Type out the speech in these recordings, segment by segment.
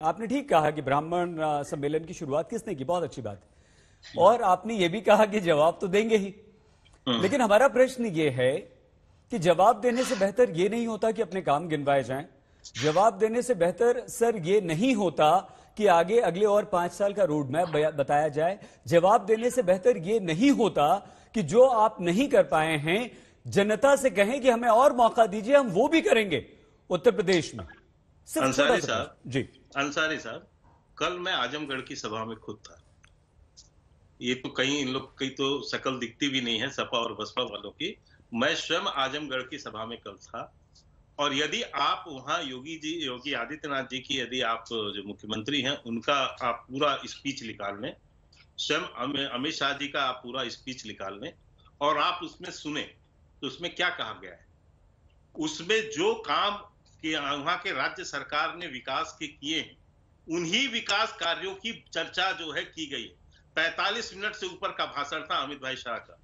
आपने ठीक कहा कि ब्राह्मण सम्मेलन की शुरुआत किसने की, बहुत अच्छी बात है। और आपने ये भी कहा कि जवाब तो देंगे ही, लेकिन हमारा प्रश्न ये है कि जवाब देने से बेहतर ये नहीं होता कि अपने काम गिनवाए जाएं। जवाब देने से बेहतर सर ये नहीं होता कि आगे अगले और 5 साल का रोड मैप बताया जाए। जवाब देने से बेहतर ये नहीं होता कि जो आप नहीं कर पाए हैं जनता से कहें कि हमें और मौका दीजिए, हम वो भी करेंगे उत्तर प्रदेश में। अंसारी साहब जी, अंसारी साहब, कल मैं आजमगढ़ की सभा में खुद था। ये तो कहीं इन लोग की तो शक्ल दिखती भी नहीं है सपा और बसपा वालों की। मैं स्वयं आजमगढ़ की सभा में कल था। और यदि आप वहां योगी आदित्यनाथ जी की, यदि आप जो मुख्यमंत्री हैं उनका आप पूरा स्पीच निकाल लें, स्वयं अमित शाह जी का आप पूरा स्पीच निकाल लें और आप उसमें सुने तो उसमें क्या कहा गया है। उसमें जो काम कि वहां के राज्य सरकार ने विकास के किए हैं, उन्हीं विकास कार्यों की चर्चा जो है की गई है। 45 मिनट से ऊपर का भाषण था अमित भाई शाह का,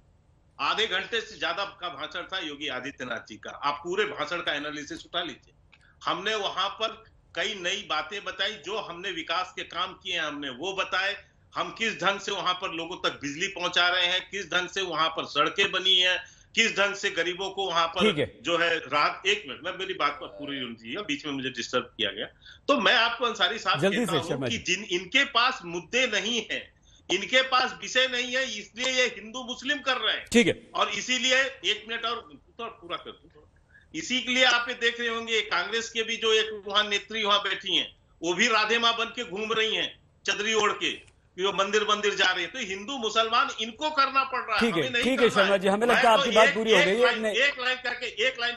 आधे घंटे से ज्यादा का भाषण था योगी आदित्यनाथ जी का। आप पूरे भाषण का एनालिसिस उठा लीजिए। हमने वहां पर कई नई बातें बताई, जो हमने विकास के काम किए हैं हमने वो बताए। हम किस ढंग से वहां पर लोगों तक बिजली पहुंचा रहे हैं, किस ढंग से वहां पर सड़कें बनी है, किस ढंग से गरीबों को वहां पर जो है राहत। एक मिनट, मैं मेरी बात पर पूरी सुनिए, बीच में मुझे डिस्टर्ब किया गया। तो मैं आपको अंसारी साहब कहता हूं कि जिन इनके पास मुद्दे नहीं है, इनके पास विषय नहीं है, इसलिए ये हिंदू मुस्लिम कर रहे हैं। ठीक है, और इसीलिए एक मिनट और तो पूरा कर दूं। इसी के लिए आप देख रहे होंगे कांग्रेस के भी जो एक वहां नेत्री वहां बैठी हैं, वो भी राधे मां बन के घूम रही हैं चदरी ओढ़ के, जो मंदिर मंदिर जा रहे हैं। तो हिंदू मुसलमान इनको करना पड़ रहा है, ठीक है, ठीक है शर्मा जी, हमें लगता है आपकी बात पूरी हो गई है। एक लाइन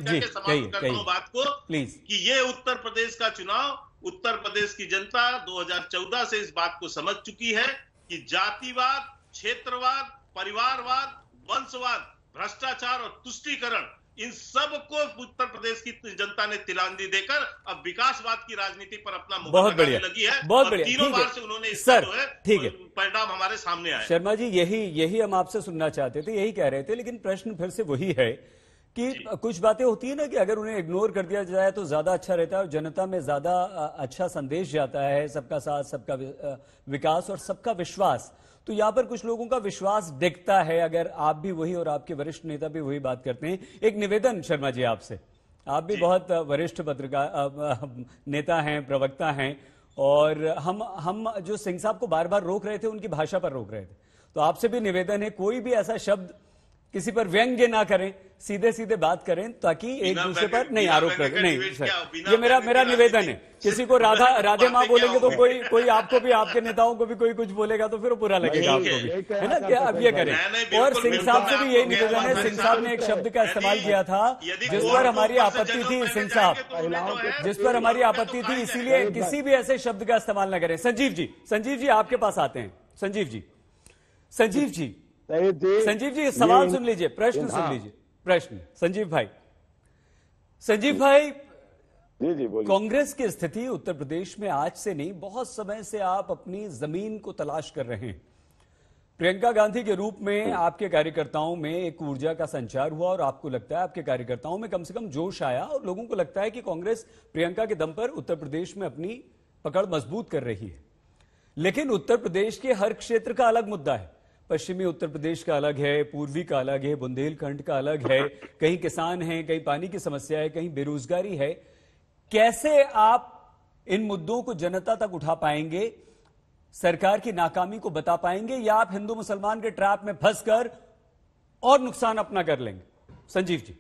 करके समाप्त करता हूं बात को प्लीज, कि ये उत्तर प्रदेश का चुनाव, उत्तर प्रदेश की जनता 2014 से इस बात को समझ चुकी है कि जातिवाद, क्षेत्रवाद, परिवारवाद, वंशवाद, भ्रष्टाचार और तुष्टीकरण, इन सब को उत्तर प्रदेश की जनता ने तिलांदी देकर अब विकासवाद की राजनीति पर अपना मुहर लगाने लगी है। बहुत बढ़िया, तीनों बार से उन्होंने इसका जो है ठीक है परिणाम हमारे सामने आया। शर्मा जी, यही हम आपसे सुनना चाहते थे, यही कह रहे थे, लेकिन प्रश्न फिर से वही है कि कुछ बातें होती है ना कि अगर उन्हें इग्नोर कर दिया जाए तो ज्यादा अच्छा रहता है और जनता में ज्यादा अच्छा संदेश जाता है, सबका साथ, सबका विकास और सबका विश्वास। तो यहां पर कुछ लोगों का विश्वास दिखता है, अगर आप भी वही और आपके वरिष्ठ नेता भी वही बात करते हैं। एक निवेदन शर्मा जी आपसे, आप भी बहुत वरिष्ठ पत्रकार नेता हैं, प्रवक्ता हैं, और हम जो सिंह साहब को बार बार रोक रहे थे उनकी भाषा पर रोक रहे थे, तो आपसे भी निवेदन है कोई भी ऐसा शब्द किसी पर व्यंग्य ना करें, सीधे सीधे बात करें ताकि एक दूसरे पर नहीं आरोप लगे। नहीं सर, ये मेरा निवेदन है। किसी को राधे माँ बोलेंगे तो कोई आपको भी, आपके नेताओं को भी कोई कुछ बोलेगा तो फिर वो बुरा लगेगा आपको भी, है ना। क्या अब ये करें। और सिंह साहब से भी यही निवेदन है। सिंह साहब ने एक शब्द का इस्तेमाल किया था जिस पर हमारी आपत्ति थी, सिंह साहब जिस पर हमारी आपत्ति थी, इसीलिए किसी भी ऐसे शब्द का इस्तेमाल न करें। संजीव जी आपके पास आते हैं। संजीव जी सवाल सुन लीजिए, प्रश्न सुन लीजिए, प्रश्न। संजीव भाई जी बोलिए। कांग्रेस की स्थिति उत्तर प्रदेश में आज से नहीं, बहुत समय से आप अपनी जमीन को तलाश कर रहे हैं। प्रियंका गांधी के रूप में आपके कार्यकर्ताओं में एक ऊर्जा का संचार हुआ और आपको लगता है आपके कार्यकर्ताओं में कम से कम जोश आया और लोगों को लगता है कि कांग्रेस प्रियंका के दम पर उत्तर प्रदेश में अपनी पकड़ मजबूत कर रही है। लेकिन उत्तर प्रदेश के हर क्षेत्र का अलग मुद्दा है। पश्चिमी उत्तर प्रदेश का अलग है, पूर्वी का अलग है, बुंदेलखंड का अलग है, कहीं किसान हैं, कहीं पानी की समस्या है, कहीं बेरोजगारी है। कैसे आप इन मुद्दों को जनता तक उठा पाएंगे, सरकार की नाकामी को बता पाएंगे, या आप हिंदू मुसलमान के ट्रैप में फंसकर और नुकसान अपना कर लेंगे? संजीव जी।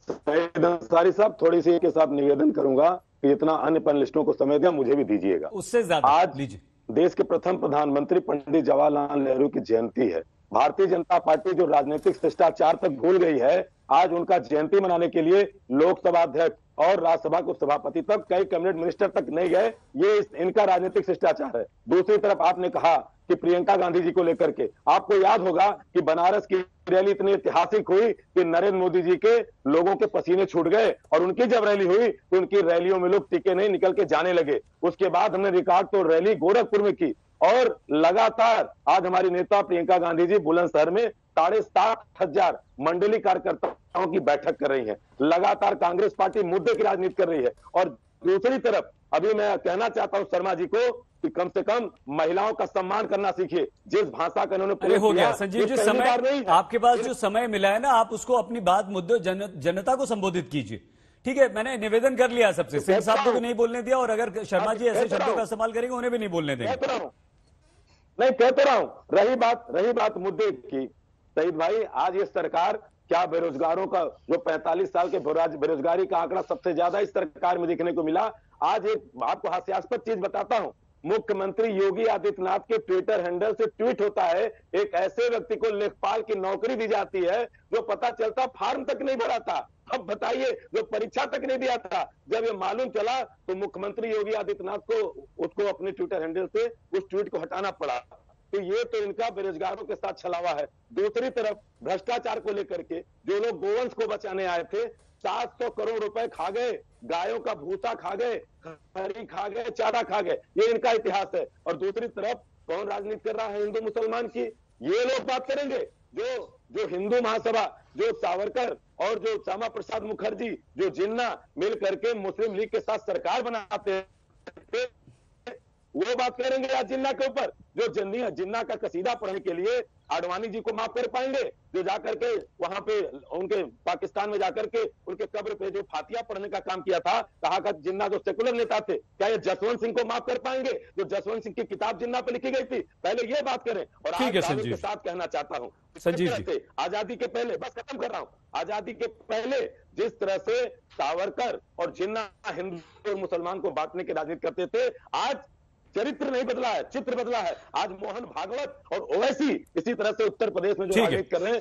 अंसारी साहब, थोड़ी सी के साथ निवेदन करूंगा कि इतना अन्य पैनलिस्टों को समय दिया, मुझे भी दीजिएगा। उससे ज्यादा आज लीजिए। देश के प्रथम प्रधानमंत्री पंडित जवाहरलाल नेहरू की जयंती है। भारतीय जनता पार्टी जो राजनीतिक शिष्टाचार तक भूल गई है, आज उनका जयंती मनाने के लिए लोकसभा अध्यक्ष और राज्यसभा के सभापति तक, कई कैबिनेट मिनिस्टर तक नहीं गए। ये इनका राजनीतिक शिष्टाचार है। दूसरी तरफ आपने कहा कि प्रियंका गांधी जी को लेकर के, आपको याद होगा कि बनारस की रैली इतनी ऐतिहासिक हुई कि नरेंद्र मोदी जी के लोगों के पसीने छूट गए, और उनकी जब रैली हुई तो उनकी रैलियों में लोग टिके नहीं, निकल के जाने लगे। उसके बाद हमने रिकॉर्ड तो रैली गोरखपुर में की, और लगातार आज हमारी नेता प्रियंका गांधी जी बुलंदशहर में 7,500 मंडली कार्यकर्ताओं की बैठक कर रही है। लगातार कांग्रेस पार्टी मुद्दे की राजनीति कर रही है। और दूसरी तरफ अभी मैं कहना चाहता हूं शर्मा जी को कि कम से कम महिलाओं का सम्मान करना सीखिए। जिस भाषा का इन्होंने अरे हो गया संजीव जी, समय आपके पास जो समय मिला है ना, आप उसको अपनी बात मुद्दे जनता को संबोधित कीजिए। ठीक है, मैंने निवेदन कर लिया सबसे, सिंह साहब को भी नहीं बोलने दिया, और अगर शर्मा जी ऐसे शब्दों का इस्तेमाल करेंगे उन्हें भी नहीं बोलने देंगे। नहीं, कहते रहा हूं। रही बात मुद्दे की, सईद भाई, आज ये सरकार क्या बेरोजगारों का जो 45 साल के बेरोजगारी का आंकड़ा सबसे ज्यादा इस सरकार में देखने को मिला। आज एक आपको हास्यास्पद चीज बताता हूं। मुख्यमंत्री योगी आदित्यनाथ के ट्विटर हैंडल से ट्वीट होता है, एक ऐसे व्यक्ति को लेखपाल की नौकरी दी जाती है जो पता चलता फार्म तक नहीं भरा था। अब बताइए, जो परीक्षा तक नहीं दिया था। जब ये मालूम चला तो मुख्यमंत्री योगी आदित्यनाथ को उसको अपने ट्विटर हैंडल से उस ट्वीट को हटाना पड़ा। तो ये तो इनका बेरोजगारों के साथ छलावा है। दूसरी तरफ भ्रष्टाचार को लेकर के जो लोग गोवंश को बचाने आए थे, 700 करोड़ रुपए खा गए, गायों का भूसा खा गए, खरी खा गए, चारा खा गए, ये इनका इतिहास है। और दूसरी तरफ कौन राजनीति कर रहा है हिंदू मुसलमान की, ये लोग बात करेंगे। जो हिंदू महासभा, जो सावरकर और जो श्यामा प्रसाद मुखर्जी, जो जिन्ना मिल करके मुस्लिम लीग के साथ सरकार बनाते हैं, वो बात करेंगे आज जिन्ना के ऊपर। जो जिन्ना का कसीदा पढ़ने के लिए आडवाणी जी को माफ कर पाएंगे, जो जाकर के वहां पे उनके पाकिस्तान में जाकर के उनके कब्र पे जो फातिया पढ़ने का काम किया था, कहा का जिन्ना जो सेकुलर नेता थे, क्या ये जसवंत सिंह को माफ कर पाएंगे, जो जसवंत सिंह की किताब जिन्ना पे लिखी गई थी? पहले ये बात करें। और आज के साथ कहना चाहता हूँ, आजादी के पहले, बस खत्म कर रहा हूँ, आजादी के पहले जिस तरह से सावरकर और जिन्ना हिंदू और मुसलमान को बांटने की राजनीति करते थे, आज चरित्र नहीं बदला है, चित्र बदला है। आज मोहन भागवत और ओवैसी इसी तरह से उत्तर प्रदेश में जो राजनीति कर रहे हैं,